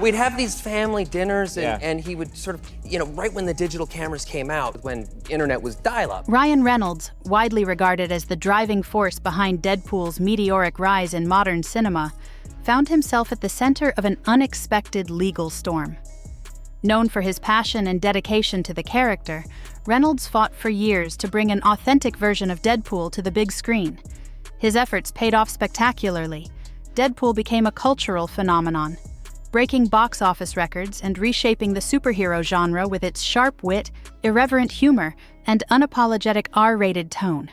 We'd have these family dinners, and, Yeah. and he would sort of, right when the digital cameras came out, when internet was dial-up. Ryan Reynolds, widely regarded as the driving force behind Deadpool's meteoric rise in modern cinema, found himself at the center of an unexpected legal storm. Known for his passion and dedication to the character, Reynolds fought for years to bring an authentic version of Deadpool to the big screen. His efforts paid off spectacularly. Deadpool became a cultural phenomenon, breaking box office records and reshaping the superhero genre with its sharp wit, irreverent humor, and unapologetic R-rated tone.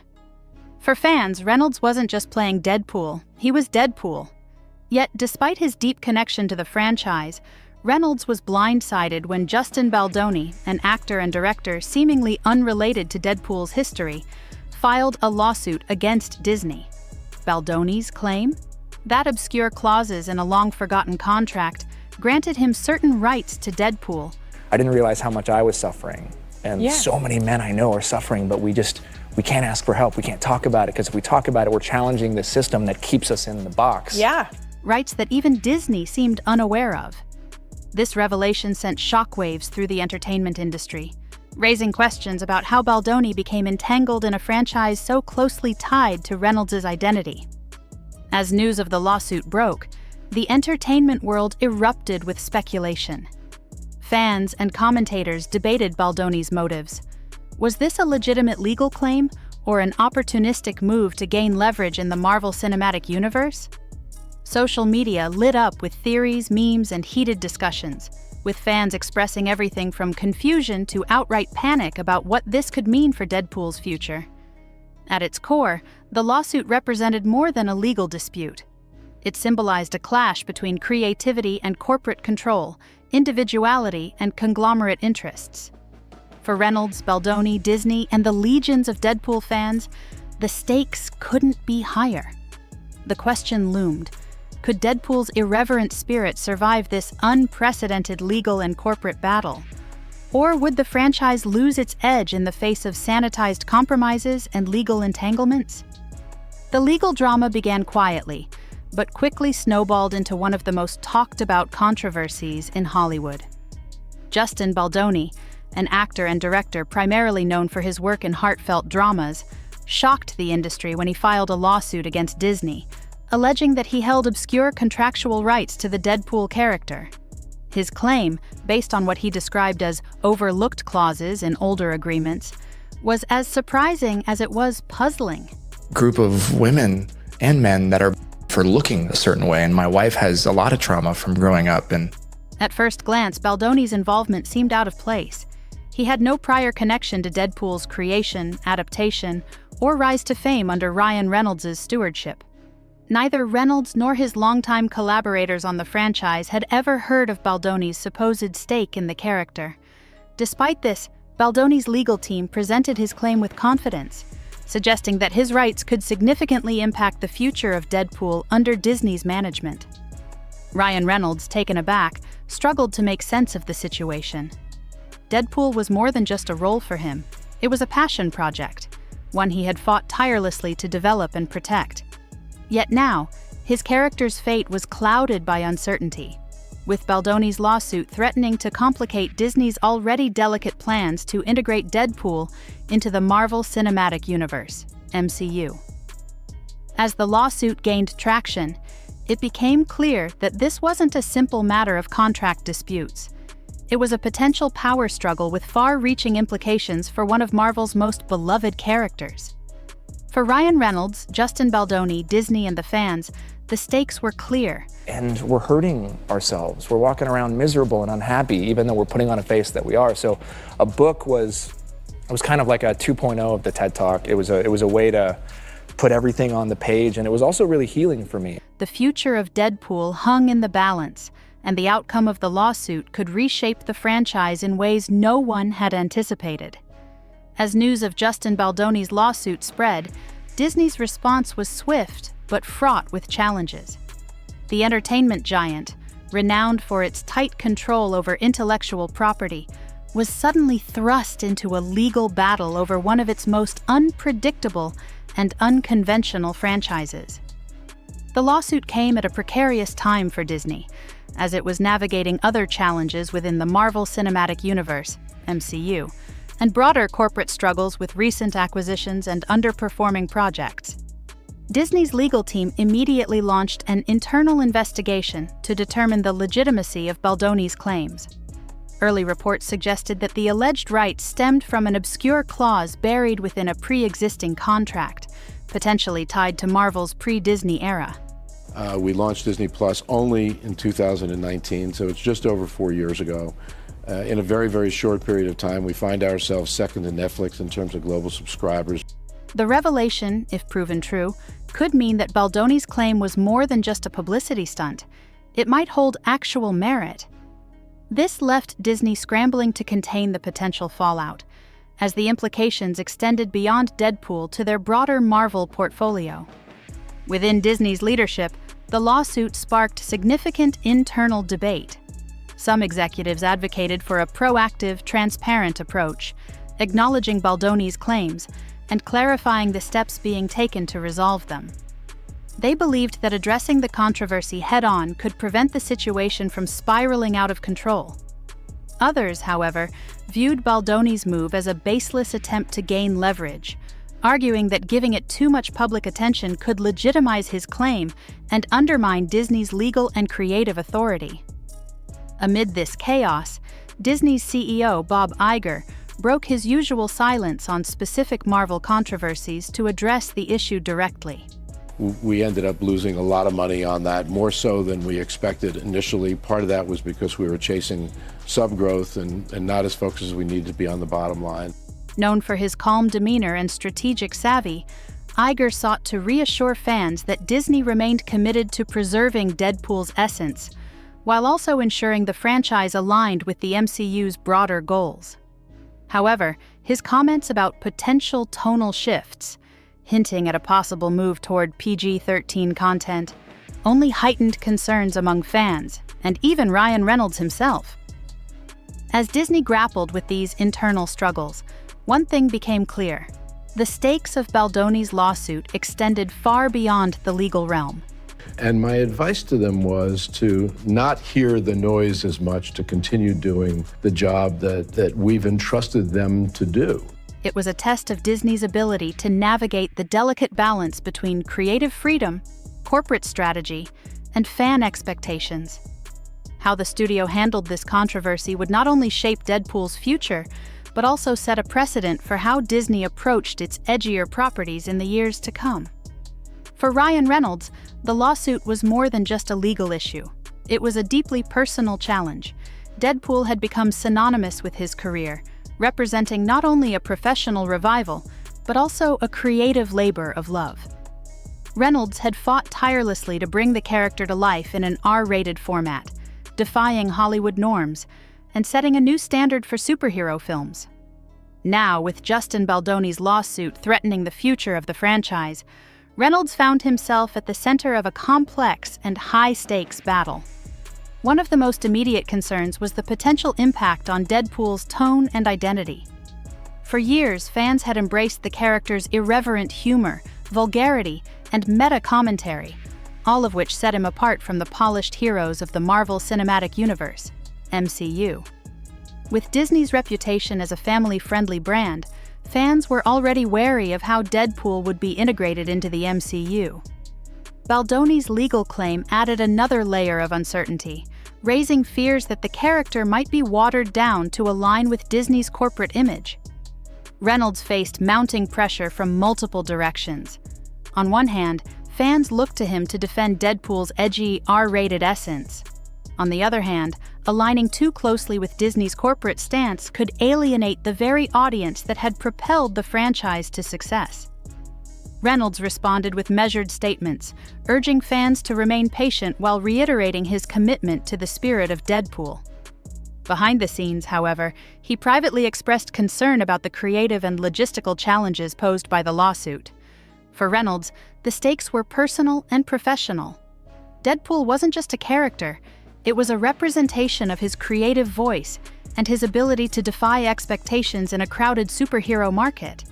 For fans, Reynolds wasn't just playing Deadpool, he was Deadpool. Yet, despite his deep connection to the franchise, Reynolds was blindsided when Justin Baldoni, an actor and director seemingly unrelated to Deadpool's history, filed a lawsuit against Disney. Baldoni's claim? That obscure clauses in a long-forgotten contract granted him certain rights to Deadpool. I didn't realize how much I was suffering. And so many men I know are suffering, but we can't ask for help. We can't talk about it, because if we talk about it, we're challenging the system that keeps us in the box. Yeah. Rights that even Disney seemed unaware of. This revelation sent shockwaves through the entertainment industry, raising questions about how Baldoni became entangled in a franchise so closely tied to Reynolds' identity. As news of the lawsuit broke, the entertainment world erupted with speculation. Fans and commentators debated Baldoni's motives. Was this a legitimate legal claim, or an opportunistic move to gain leverage in the Marvel Cinematic Universe? Social media lit up with theories, memes, and heated discussions, with fans expressing everything from confusion to outright panic about what this could mean for Deadpool's future. At its core, the lawsuit represented more than a legal dispute. It symbolized a clash between creativity and corporate control, individuality and conglomerate interests. For Reynolds, Baldoni, Disney, and the legions of Deadpool fans, the stakes couldn't be higher. The question loomed: could Deadpool's irreverent spirit survive this unprecedented legal and corporate battle? Or would the franchise lose its edge in the face of sanitized compromises and legal entanglements? The legal drama began quietly, but quickly snowballed into one of the most talked-about controversies in Hollywood. Justin Baldoni, an actor and director primarily known for his work in heartfelt dramas, shocked the industry when he filed a lawsuit against Disney, alleging that he held obscure contractual rights to the Deadpool character. His claim, based on what he described as overlooked clauses in older agreements, was as surprising as it was puzzling. Group of women and men that are for looking a certain way, and my wife has a lot of trauma from growing up. And at first glance, Baldoni's involvement seemed out of place. He had no prior connection to Deadpool's creation, adaptation, or rise to fame under Ryan Reynolds' stewardship. Neither Reynolds nor his longtime collaborators on the franchise had ever heard of Baldoni's supposed stake in the character. Despite this, Baldoni's legal team presented his claim with confidence, suggesting that his rights could significantly impact the future of Deadpool under Disney's management. Ryan Reynolds, taken aback, struggled to make sense of the situation. Deadpool was more than just a role for him. It was a passion project, one he had fought tirelessly to develop and protect. Yet now, his character's fate was clouded by uncertainty, with Baldoni's lawsuit threatening to complicate Disney's already delicate plans to integrate Deadpool into the Marvel Cinematic Universe, MCU. As the lawsuit gained traction, it became clear that this wasn't a simple matter of contract disputes. It was a potential power struggle with far-reaching implications for one of Marvel's most beloved characters. For Ryan Reynolds, Justin Baldoni, Disney, and the fans, the stakes were clear. And we're hurting ourselves. We're walking around miserable and unhappy, even though we're putting on a face that we are. So a book was kind of like a 2.0 of the TED Talk. It was a way to put everything on the page, and it was also really healing for me. The future of Deadpool hung in the balance, and the outcome of the lawsuit could reshape the franchise in ways no one had anticipated. As news of Justin Baldoni's lawsuit spread, Disney's response was swift but fraught with challenges. The entertainment giant, renowned for its tight control over intellectual property, was suddenly thrust into a legal battle over one of its most unpredictable and unconventional franchises. The lawsuit came at a precarious time for Disney, as it was navigating other challenges within the Marvel Cinematic Universe, MCU, and broader corporate struggles with recent acquisitions and underperforming projects. Disney's legal team immediately launched an internal investigation to determine the legitimacy of Baldoni's claims. Early reports suggested that the alleged rights stemmed from an obscure clause buried within a pre-existing contract, potentially tied to Marvel's pre-Disney era. We launched Disney Plus only in 2019, so it's just over 4 years ago. In a very, very short period of time, we find ourselves second to Netflix in terms of global subscribers. The revelation, if proven true, could mean that Baldoni's claim was more than just a publicity stunt. It might hold actual merit. This left Disney scrambling to contain the potential fallout, as the implications extended beyond Deadpool to their broader Marvel portfolio. Within Disney's leadership, the lawsuit sparked significant internal debate. Some executives advocated for a proactive, transparent approach, acknowledging Baldoni's claims and clarifying the steps being taken to resolve them. They believed that addressing the controversy head-on could prevent the situation from spiraling out of control. Others, however, viewed Baldoni's move as a baseless attempt to gain leverage, arguing that giving it too much public attention could legitimize his claim and undermine Disney's legal and creative authority. Amid this chaos, Disney's CEO Bob Iger broke his usual silence on specific Marvel controversies to address the issue directly. We ended up losing a lot of money on that, more so than we expected initially. Part of that was because we were chasing sub-growth and not as focused as we needed to be on the bottom line. Known for his calm demeanor and strategic savvy, Iger sought to reassure fans that Disney remained committed to preserving Deadpool's essence, while also ensuring the franchise aligned with the MCU's broader goals. However, his comments about potential tonal shifts, hinting at a possible move toward PG-13 content, only heightened concerns among fans, and even Ryan Reynolds himself. As Disney grappled with these internal struggles, one thing became clear: the stakes of Baldoni's lawsuit extended far beyond the legal realm. And my advice to them was to not hear the noise as much, to continue doing the job that we've entrusted them to do. It was a test of Disney's ability to navigate the delicate balance between creative freedom, corporate strategy, and fan expectations. How the studio handled this controversy would not only shape Deadpool's future, but also set a precedent for how Disney approached its edgier properties in the years to come. For Ryan Reynolds, the lawsuit was more than just a legal issue. It was a deeply personal challenge. Deadpool had become synonymous with his career, representing not only a professional revival, but also a creative labor of love. Reynolds had fought tirelessly to bring the character to life in an R-rated format, defying Hollywood norms and setting a new standard for superhero films. Now, with Justin Baldoni's lawsuit threatening the future of the franchise, Reynolds found himself at the center of a complex and high-stakes battle. One of the most immediate concerns was the potential impact on Deadpool's tone and identity. For years, fans had embraced the character's irreverent humor, vulgarity, and meta-commentary, all of which set him apart from the polished heroes of the Marvel Cinematic Universe, MCU. With Disney's reputation as a family-friendly brand, fans were already wary of how Deadpool would be integrated into the MCU. Baldoni's legal claim added another layer of uncertainty, raising fears that the character might be watered down to align with Disney's corporate image. Reynolds faced mounting pressure from multiple directions. On one hand, fans looked to him to defend Deadpool's edgy, R-rated essence. On the other hand, aligning too closely with Disney's corporate stance could alienate the very audience that had propelled the franchise to success. Reynolds responded with measured statements, urging fans to remain patient while reiterating his commitment to the spirit of Deadpool. Behind the scenes, however, he privately expressed concern about the creative and logistical challenges posed by the lawsuit. For Reynolds, the stakes were personal and professional. Deadpool wasn't just a character, it was a representation of his creative voice and his ability to defy expectations in a crowded superhero market.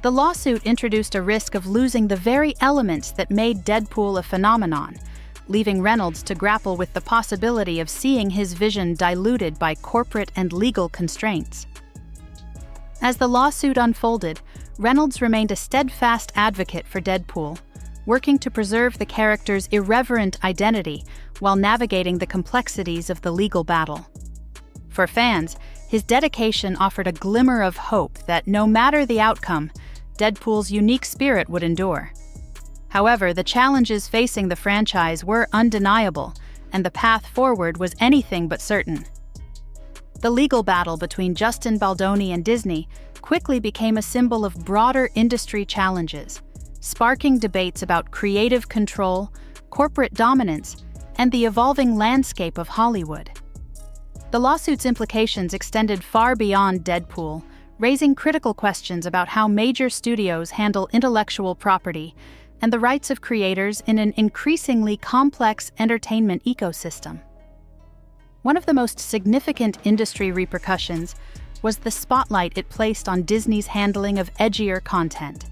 The lawsuit introduced a risk of losing the very elements that made Deadpool a phenomenon, leaving Reynolds to grapple with the possibility of seeing his vision diluted by corporate and legal constraints. As the lawsuit unfolded, Reynolds remained a steadfast advocate for Deadpool, working to preserve the character's irreverent identity while navigating the complexities of the legal battle. For fans, his dedication offered a glimmer of hope that no matter the outcome, Deadpool's unique spirit would endure. However, the challenges facing the franchise were undeniable, and the path forward was anything but certain. The legal battle between Justin Baldoni and Disney quickly became a symbol of broader industry challenges, sparking debates about creative control, corporate dominance, and the evolving landscape of Hollywood. The lawsuit's implications extended far beyond Deadpool, raising critical questions about how major studios handle intellectual property and the rights of creators in an increasingly complex entertainment ecosystem. One of the most significant industry repercussions was the spotlight it placed on Disney's handling of edgier content.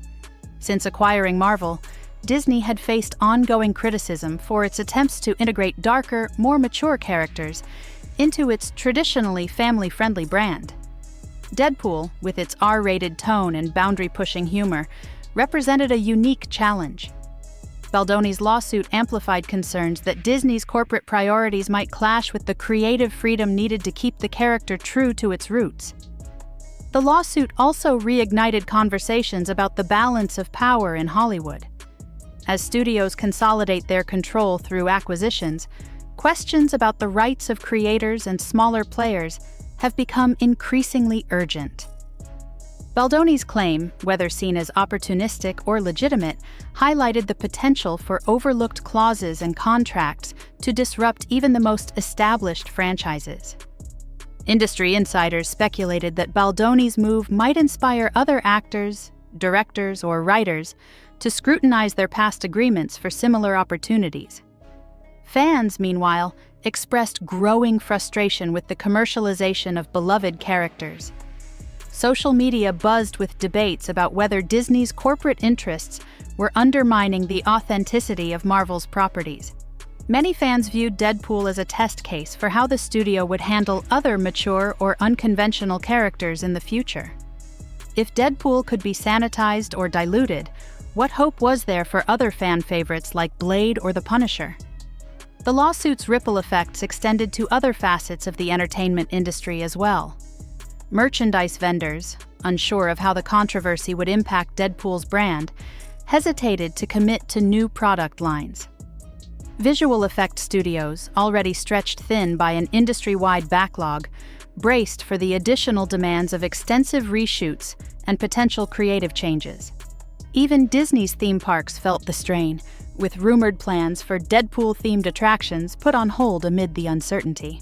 Since acquiring Marvel, Disney had faced ongoing criticism for its attempts to integrate darker, more mature characters into its traditionally family-friendly brand. Deadpool, with its R-rated tone and boundary-pushing humor, represented a unique challenge. Baldoni's lawsuit amplified concerns that Disney's corporate priorities might clash with the creative freedom needed to keep the character true to its roots. The lawsuit also reignited conversations about the balance of power in Hollywood. As studios consolidate their control through acquisitions, questions about the rights of creators and smaller players have become increasingly urgent. Baldoni's claim, whether seen as opportunistic or legitimate, highlighted the potential for overlooked clauses and contracts to disrupt even the most established franchises. Industry insiders speculated that Baldoni's move might inspire other actors, directors, or writers to scrutinize their past agreements for similar opportunities. Fans, meanwhile, expressed growing frustration with the commercialization of beloved characters. Social media buzzed with debates about whether Disney's corporate interests were undermining the authenticity of Marvel's properties. Many fans viewed Deadpool as a test case for how the studio would handle other mature or unconventional characters in the future. If Deadpool could be sanitized or diluted, what hope was there for other fan favorites like Blade or the Punisher? The lawsuit's ripple effects extended to other facets of the entertainment industry as well. Merchandise vendors, unsure of how the controversy would impact Deadpool's brand, hesitated to commit to new product lines. Visual effect studios, already stretched thin by an industry-wide backlog, braced for the additional demands of extensive reshoots and potential creative changes. Even Disney's theme parks felt the strain, with rumored plans for Deadpool-themed attractions put on hold amid the uncertainty.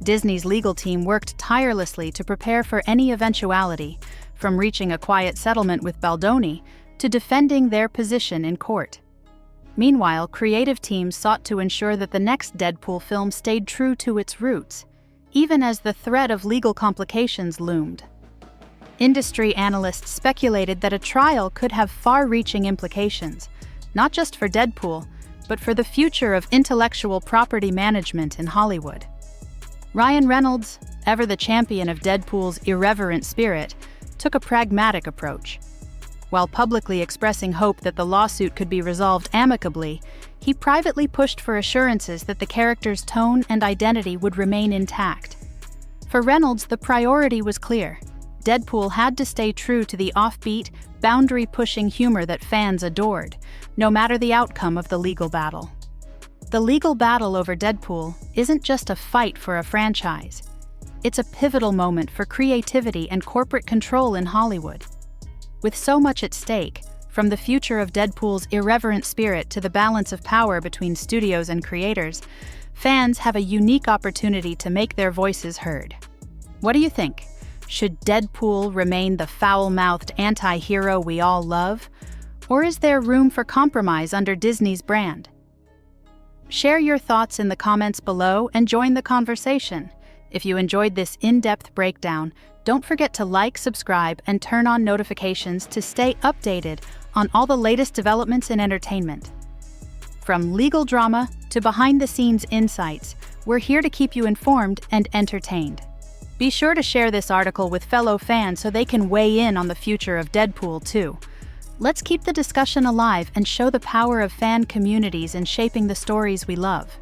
Disney's legal team worked tirelessly to prepare for any eventuality, from reaching a quiet settlement with Baldoni to defending their position in court. Meanwhile, creative teams sought to ensure that the next Deadpool film stayed true to its roots, even as the threat of legal complications loomed. Industry analysts speculated that a trial could have far-reaching implications, not just for Deadpool, but for the future of intellectual property management in Hollywood. Ryan Reynolds, ever the champion of Deadpool's irreverent spirit, took a pragmatic approach. While publicly expressing hope that the lawsuit could be resolved amicably, he privately pushed for assurances that the character's tone and identity would remain intact. For Reynolds, the priority was clear. Deadpool had to stay true to the offbeat, boundary-pushing humor that fans adored, no matter the outcome of the legal battle. The legal battle over Deadpool isn't just a fight for a franchise. It's a pivotal moment for creativity and corporate control in Hollywood. With so much at stake, from the future of Deadpool's irreverent spirit to the balance of power between studios and creators, fans have a unique opportunity to make their voices heard. What do you think? Should Deadpool remain the foul-mouthed anti-hero we all love? Or is there room for compromise under Disney's brand? Share your thoughts in the comments below and join the conversation. If you enjoyed this in-depth breakdown, don't forget to like, subscribe, and turn on notifications to stay updated on all the latest developments in entertainment. From legal drama to behind-the-scenes insights, we're here to keep you informed and entertained. Be sure to share this article with fellow fans so they can weigh in on the future of Deadpool 2. Let's keep the discussion alive and show the power of fan communities in shaping the stories we love.